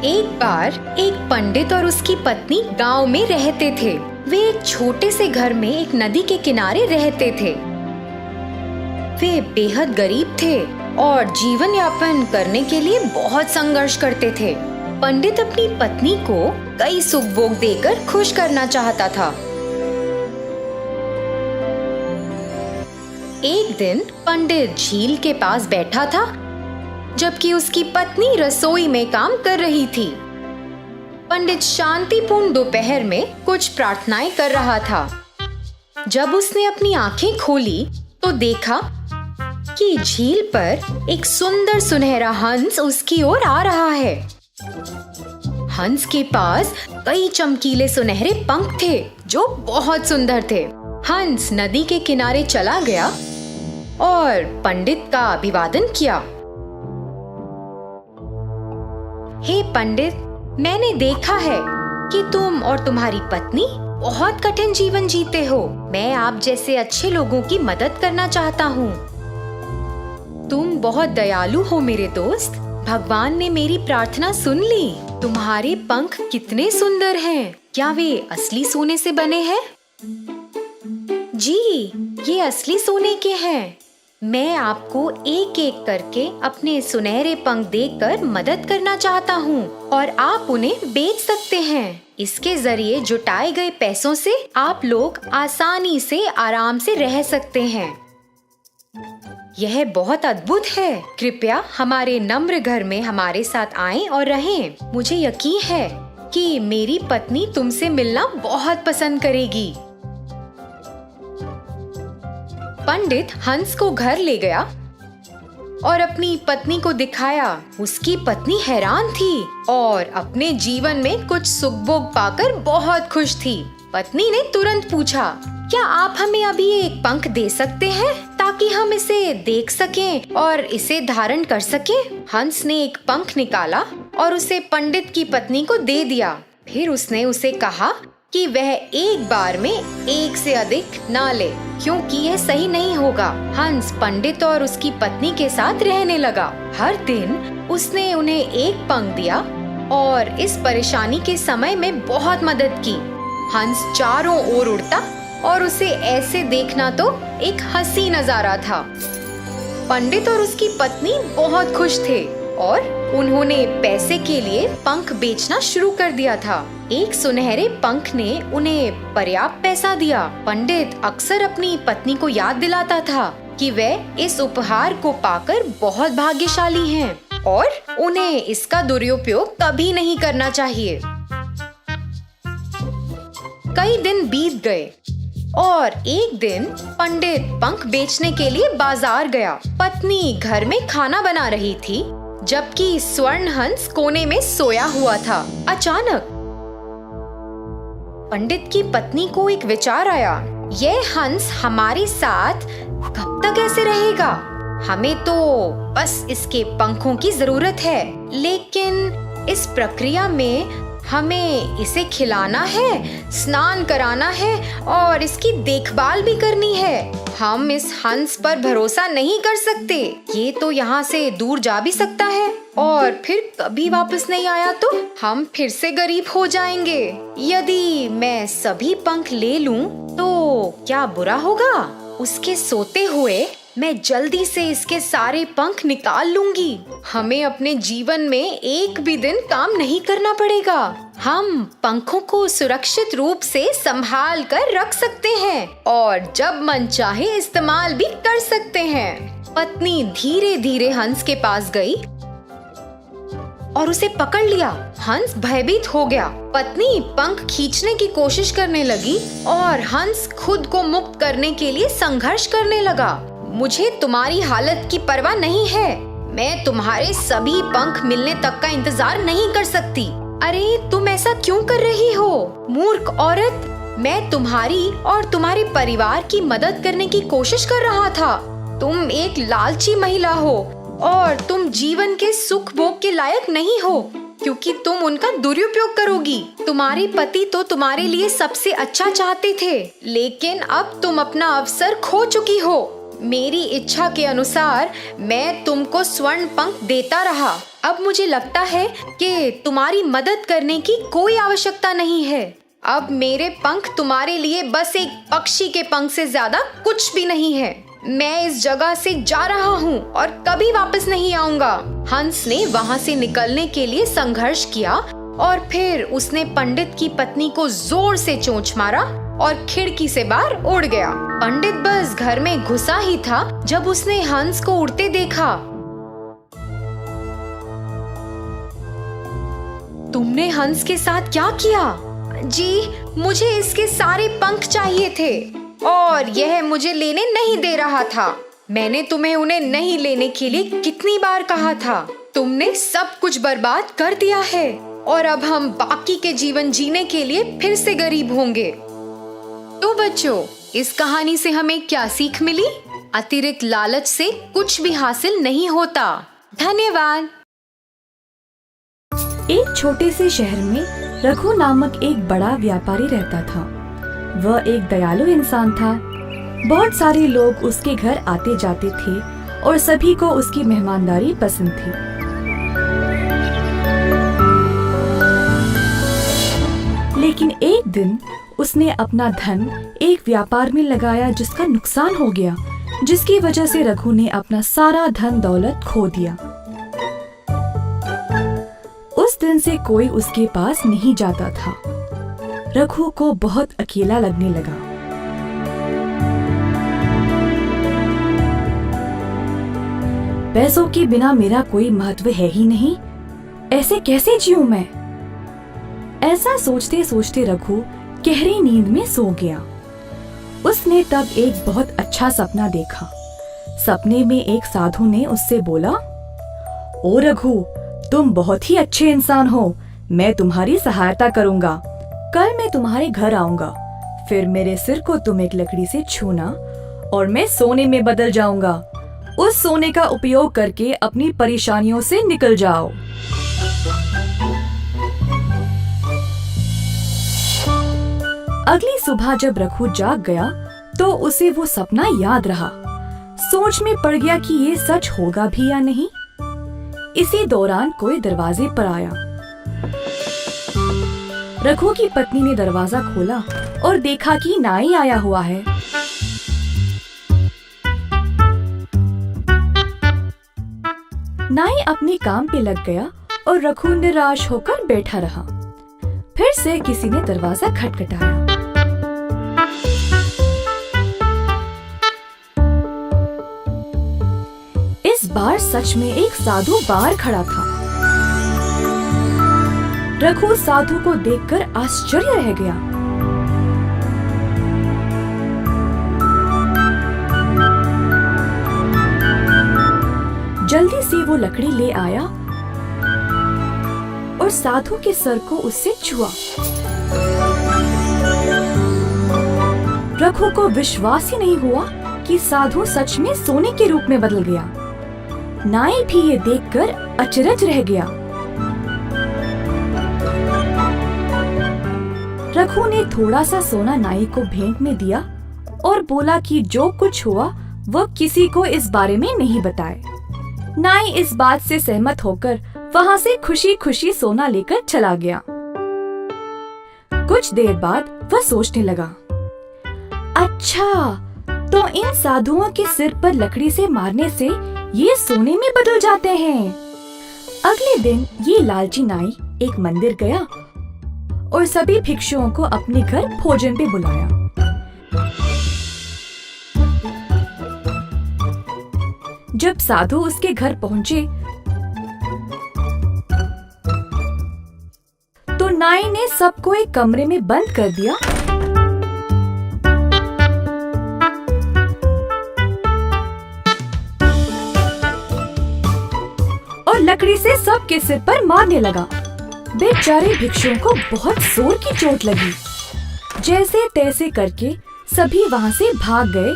एक बार एक पंडित और उसकी पत्नी गांव में रहते थे। वे एक छोटे से घर में एक नदी के किनारे रहते थे। वे बेहद गरीब थे और जीवन यापन करने के लिए बहुत संघर्ष करते थे। पंडित अपनी पत्नी को कई सुख भोग देकर खुश करना चाहता था। एक दिन पंडित झील के पास बैठा था, जबकि उसकी पत्नी रसोई में काम कर रही थी। पंडित शांतिपूर्ण दोपहर में कुछ प्रार्थनाएं कर रहा था। जब उसने अपनी आंखें खोली तो देखा कि झील पर एक सुंदर सुनहरा हंस उसकी ओर आ रहा है। हंस के पास कई चमकीले सुनहरे पंख थे जो बहुत सुंदर थे। हंस नदी के किनारे चला गया और पंडित का अभिवादन किया। हे पंडित, मैंने देखा है कि तुम और तुम्हारी पत्नी बहुत कठिन जीवन जीते हो। मैं आप जैसे अच्छे लोगों की मदद करना चाहता हूँ। तुम बहुत दयालु हो मेरे दोस्त। भगवान ने मेरी प्रार्थना सुन ली। तुम्हारे पंख कितने सुंदर हैं। क्या वे असली सोने से बने हैं? जी, ये असली सोने के हैं। मैं आपको एक एक करके अपने सुनहरे पंख देकर मदद करना चाहता हूँ और आप उन्हें बेच सकते हैं। इसके जरिए जुटाए गए पैसों से आप लोग आसानी से आराम से रह सकते हैं। यह बहुत अद्भुत है। कृपया हमारे नम्र घर में हमारे साथ आएं और रहें। मुझे यकीन है कि मेरी पत्नी तुमसे मिलना बहुत पसंद करेगी। पंडित हंस को घर ले गया और अपनी पत्नी को दिखाया। उसकी पत्नी हैरान थी और अपने जीवन में कुछ सुख भोग पाकर बहुत खुश थी। पत्नी ने तुरंत पूछा, क्या आप हमें अभी एक पंख दे सकते हैं ताकि हम इसे देख सकें और इसे धारण कर सकें? हंस ने एक पंख निकाला और उसे पंडित की पत्नी को दे दिया। फिर उसने उसे कहा कि वह एक बार में एक से अधिक ना ले, क्योंकि यह सही नहीं होगा। हंस पंडित और उसकी पत्नी के साथ रहने लगा। हर दिन उसने उन्हें एक पंख दिया और इस परेशानी के समय में बहुत मदद की। हंस चारों ओर उड़ता और उसे ऐसे देखना तो एक हंसी नजारा था। पंडित और उसकी पत्नी बहुत खुश थे और उन्होंने पैसे के लिए पंख बेचना शुरू कर दिया था। एक सुनहरे पंख ने उन्हें पर्याप्त पैसा दिया। पंडित अक्सर अपनी पत्नी को याद दिलाता था कि वे इस उपहार को पाकर बहुत भाग्यशाली हैं और उन्हें इसका दुरुपयोग कभी नहीं करना चाहिए। कई दिन बीत गए और एक दिन पंडित पंख बेचने के लिए बाजार गया। पत्नी घर में खाना बना रही थी, जबकि स्वर्ण हंस कोने में सोया हुआ था। अचानक पंडित की पत्नी को एक विचार आया, यह हंस हमारे साथ कब तक ऐसे रहेगा? हमें तो बस इसके पंखों की जरूरत है, लेकिन इस प्रक्रिया में हमें इसे खिलाना है, स्नान कराना है और इसकी देखभाल भी करनी है। हम इस हंस पर भरोसा नहीं कर सकते। ये तो यहाँ से दूर जा भी सकता है और फिर कभी वापस नहीं आया तो हम फिर से गरीब हो जाएंगे। यदि मैं सभी पंख ले लूं तो क्या बुरा होगा? उसके सोते हुए मैं जल्दी से इसके सारे पंख निकाल लूंगी। हमें अपने जीवन में एक भी दिन काम नहीं करना पड़ेगा। हम पंखों को सुरक्षित रूप से संभाल कर रख सकते हैं और जब मन चाहे इस्तेमाल भी कर सकते हैं। पत्नी धीरे धीरे हंस के पास गई और उसे पकड़ लिया। हंस भयभीत हो गया। पत्नी पंख खींचने की कोशिश करने लगी और हंस खुद को मुक्त करने के लिए संघर्ष करने लगा। मुझे तुम्हारी हालत की परवाह नहीं है। मैं तुम्हारे सभी पंख मिलने तक का इंतजार नहीं कर सकती। अरे तुम ऐसा क्यों कर रही हो, मूर्ख औरत? मैं तुम्हारी और तुम्हारे परिवार की मदद करने की कोशिश कर रहा था। तुम एक लालची महिला हो और तुम जीवन के सुख भोग के लायक नहीं हो, क्योंकि तुम उनका दुरुपयोग करोगी। तुम्हारे पति तो तुम्हारे लिए सबसे अच्छा चाहते थे, लेकिन अब तुम अपना अवसर खो चुकी हो। मेरी इच्छा के अनुसार मैं तुमको स्वर्ण पंख देता रहा। अब मुझे लगता है कि तुम्हारी मदद करने की कोई आवश्यकता नहीं है। अब मेरे पंख तुम्हारे लिए बस एक पक्षी के पंख से ज्यादा कुछ भी नहीं है। मैं इस जगह से जा रहा हूँ और कभी वापस नहीं आऊंगा। हंस ने वहाँ से निकलने के लिए संघर्ष किया और फिर उसने पंडित की पत्नी को जोर से चोंच मारा और खिड़की से बाहर उड़ गया। पंडित बस घर में घुसा ही था जब उसने हंस को उड़ते देखा। तुमने हंस के साथ क्या किया? जी, मुझे इसके सारे पंख चाहिए थे और यह मुझे लेने नहीं दे रहा था। मैंने तुम्हें उन्हें नहीं लेने के लिए कितनी बार कहा था। तुमने सब कुछ बर्बाद कर दिया है और अब हम बाकी के जीवन जीने के लिए फिर से गरीब होंगे। तो बच्चों, इस कहानी से हमें क्या सीख मिली? अतिरिक्त लालच से कुछ भी हासिल नहीं होता। धन्यवाद। एक छोटे से शहर में रघु नामक एक बड़ा व्यापारी रहता था। वह एक दयालु इंसान था। बहुत सारे लोग उसके घर आते जाते थे और सभी को उसकी मेहमानदारी पसंद थी। लेकिन एक दिन उसने अपना धन एक व्यापार में लगाया जिसका नुकसान हो गया, जिसकी वजह से रघु ने अपना सारा धन दौलत खो दिया। उस दिन से कोई उसके पास नहीं जाता था। रघु को बहुत अकेला लगने लगा। पैसों के बिना मेरा कोई महत्व है ही नहीं, ऐसे कैसे जीऊं मैं? ऐसा सोचते सोचते रघु गहरी नींद में सो गया। उसने तब एक बहुत अच्छा सपना देखा। सपने में एक साधु ने उससे बोला, ओ रघु, तुम बहुत ही अच्छे इंसान हो। मैं तुम्हारी सहायता करूंगा। कल मैं तुम्हारे घर आऊंगा। फिर मेरे सिर को तुम एक लकड़ी से छूना और मैं सोने में बदल जाऊंगा। उस सोने का उपयोग करके अपनी परेशानियों से निकल जाओ। अगली सुबह जब रघु जाग गया तो उसे वो सपना याद रहा। सोच में पड़ गया कि ये सच होगा भी या नहीं। इसी दौरान कोई दरवाजे पर आया। रघु की पत्नी ने दरवाजा खोला और देखा कि नाई आया हुआ है। नाई अपने काम पे लग गया और रघु निराश होकर बैठा रहा। फिर से किसी ने दरवाजा खटखटाया। इस बार सच में एक साधु बाहर खड़ा था। रघु साधु को देखकर आश्चर्य रह गया। जल्दी से वो लकड़ी ले आया और साधु के सर को उससे छुआ। रघु को विश्वास ही नहीं हुआ कि साधु सच में सोने के रूप में बदल गया। नाई भी ये देखकर अचरज रह गया। रघु ने थोड़ा सा सोना नाई को भेंट में दिया और बोला कि जो कुछ हुआ वह किसी को इस बारे में नहीं बताए। नाई इस बात से सहमत होकर वहाँ से खुशी खुशी सोना लेकर चला गया। कुछ देर बाद वह सोचने लगा, अच्छा, तो इन साधुओं के सिर पर लकड़ी से मारने से ये सोने में बदल जाते हैं। अगले दिन ये लालची नाई एक मंदिर गया और सभी भिक्षुओं को अपने घर भोजन पे बुलाया। जब साधु उसके घर पहुंचे तो नाई ने सबको एक कमरे में बंद कर दिया और लकड़ी से सबके सिर पर मारने लगा। बेचारे भिक्षुओं को बहुत जोर की चोट लगी। जैसे तैसे करके सभी वहाँ से भाग गए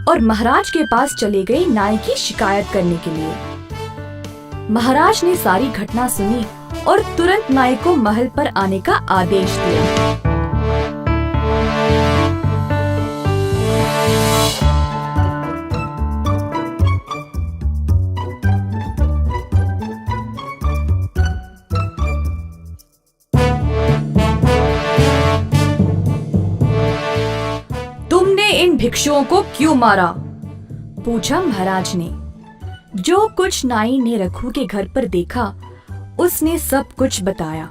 और महाराज के पास चले गए नाई की शिकायत करने के लिए। महाराज ने सारी घटना सुनी और तुरंत नाई को महल पर आने का आदेश दिया। इन भिक्षुओं को क्यों मारा? पूछा महाराज ने। जो कुछ नाई ने रघु के घर पर देखा उसने सब कुछ बताया।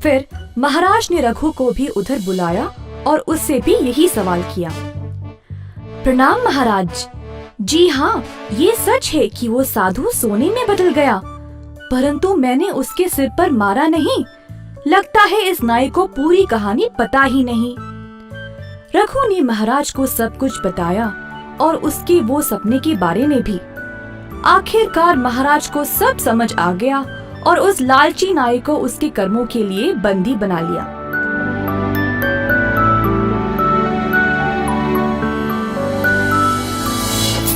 फिर महाराज ने रघु को भी उधर बुलाया और उससे भी यही सवाल किया। प्रणाम महाराज। जी हाँ, ये सच है कि वो साधु सोने में बदल गया, परंतु मैंने उसके सिर पर मारा नहीं। लगता है इस नाई को पूरी कहानी पता ही नहीं। रघु ने महाराज को सब कुछ बताया और उसके वो सपने के बारे में भी। आखिरकार महाराज को सब समझ आ गया और उस लालची नाई को उसके कर्मों के लिए बंदी बना लिया।